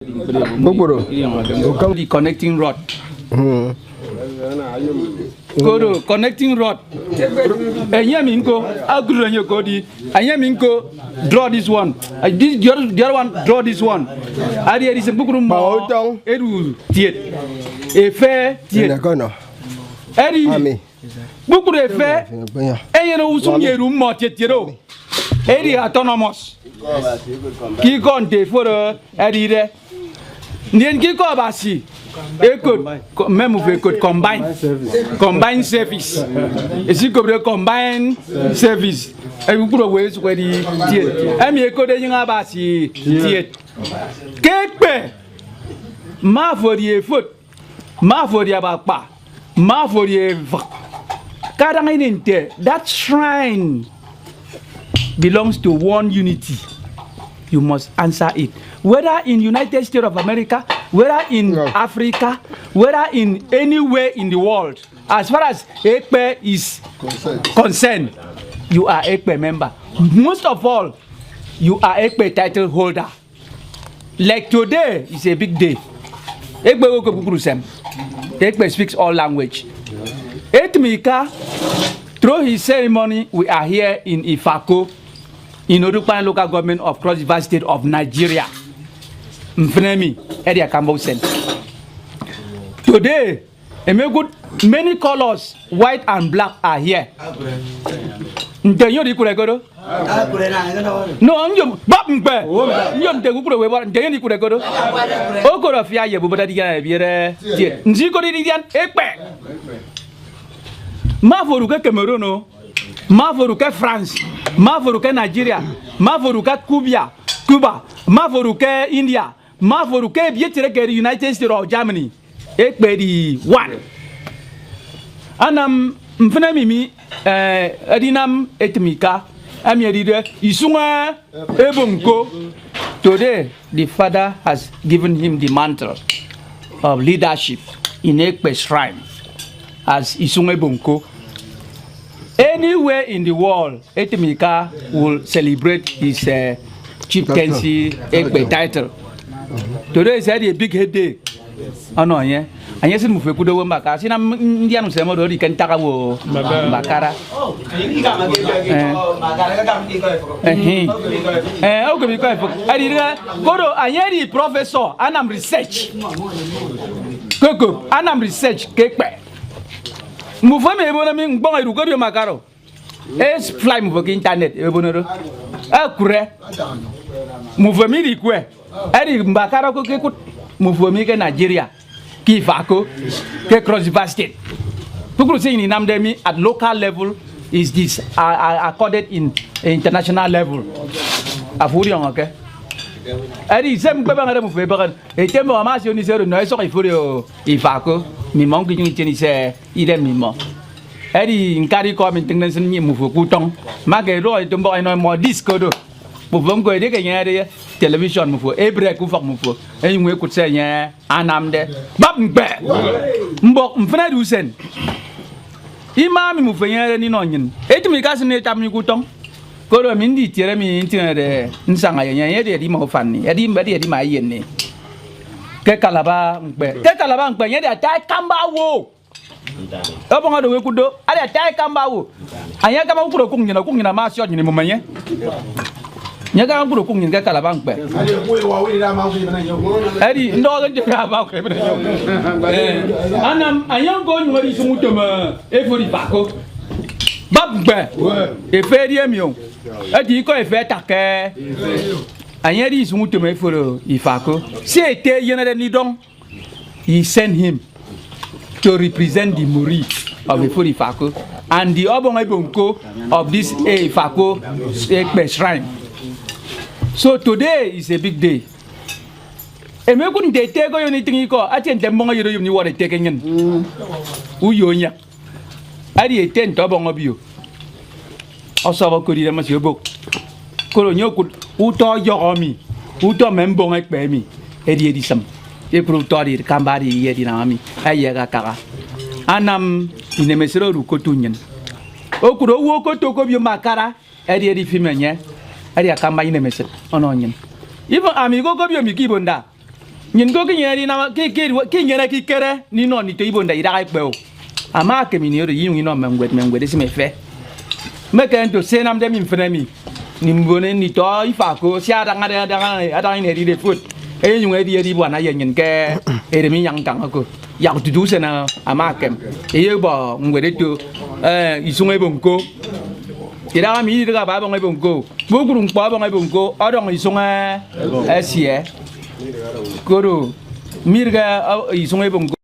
The connecting rod. Go to connecting rod. Ayaminko, Agranyo Cody. Ayaminko, draw this one. The other one, draw this one. Adia is a book room. Edu, a fair, Eddie. Book a fair. And you know, some year room, Mortiero. Eddie autonomous. Keep on day for Eddie. Then keep on Bassi. It could combine service. It's equal to combine service. And we put away where the I mean, could you have a see? Ékpè, ma for the Efut, ma for the Abapa, ma for the Ivor. That shrine belongs to one unity. You must answer it. Whether in United States of America, whether in Africa, whether in anywhere in the world, as far as Ékpè is concerned, you are Ékpè member. Most of all, you are Ékpè title holder. Like today is a big day. Ékpè speaks all language. Etmika, through his ceremony, we are here in Ifako, in Odukpani local government of Cross River State of Nigeria. Mfnemi, area Cambosen. Today, many colors, white and black, are here. No, I'm Bob Mgbe. You're the Guru, Danny Kuregodo. Ogorafia, Bubadia, Nzikoridian, Ékpè. Mavoruka Cameroon, Mavoruka France, Mavoruka Nigeria, Mavoruka Cuba, Mavoruka India, Mavoruka Vietnam, United States of Germany. Ékpè the one. Anam Mfnemi, Adinam Etmika, Amiadide, Isunga Ebonko. Today, the father has given him the mantle of leadership in Ékpè shrine as Isunga Ebonko. Anywhere in the world, Etmika will celebrate his chieftaincy Ékpè title. Today is a big headache. Oh no, yeah. And yes, move kudo wembaka. Sina Indian usemo do ikan takawo bakara. Okay, because I did go to Ayeri professor anam research. Koko anam research Ékpè. Move me ebonami ngbon erugo bi makaro. Es fly move internet ebonero. Akure. Move me rikwe. Eri mbakara ko ke move me ke Nigeria. Ifako, Cross River State. People saying in Namdemi at local level is this accorded in international level. Afuri on okay. Eri sem beba ngare mu feba. Etembo amasi oni zero no eso ifuri Ifako. Mi mongi ni tini se ide mi mo. Eri nkari ko mi tendensi ni mu foku tong. Mage ro etombo eno mo disco do. Buvongo ede ke nyare television mu fo ebre ku fak mu fo enwe ku tse nya anamde Bab Mgbe mbok mfena du sen imami mu fenyere ni no nyin etimi ka sene tam ni ku tong ko do min di tiere mi intinere nsanga nya de di mo fanni edi mbedi edi ma yenne ke Calabar Mgbe nya de ta kamba wo obonga do we ku do ale ta kamba wo anya kama ku ko nyina ma sio nyina mo manye Nyaga nguru kung nyinga Calabar Mgbe. Eri ndo nje ba ko ebe. Anam ayango nyori sumutoma Efut Ifako. Bab Mgbe. Efe di emion. Edi ko efe take. Anyeri sumutoma Efut Ifako. C'était yenere ni don. He sent him to represent the Muri of Efut Ifako and the Obonga Bonko of this Ifako Ékpè shrine. So today is a big day. E me kun de tego yo ni tingi ko aten dembonga yo ni wore tekengen. Uyonya. Ari eten to bonga bio. Oso ko di ma si obok. Ko nyo ku uto yomi. Uto membonga Ékpè mi. Edi sam. E pro to di kambari ye di na mi. Aye ga kaka. Anam inemesero ru ko tunyen. O ku do wo ko to ko bio makara. Edi fimenye. Ari akamba ine mese ononyen. Even amigo go bi Efut Ibonda. nyin ko kinyeri na kinyere kikere ni no ni to Ibonda ira Ékpè o ama ke mi ni ro yi no mengwede si me fe me ke ndo senam de mi mfenami ni mbone ni to Ifako si ada ni ri de foot e nyung e di bwana ye nyin ke e mi yang kang ko ya ku du sena ama kem e ye bo ngwede to isunga bonko ira mi ri ga ba bonga bonko bo gurung pa bonga bonko odong isunga sie Guru mirga isunga bongo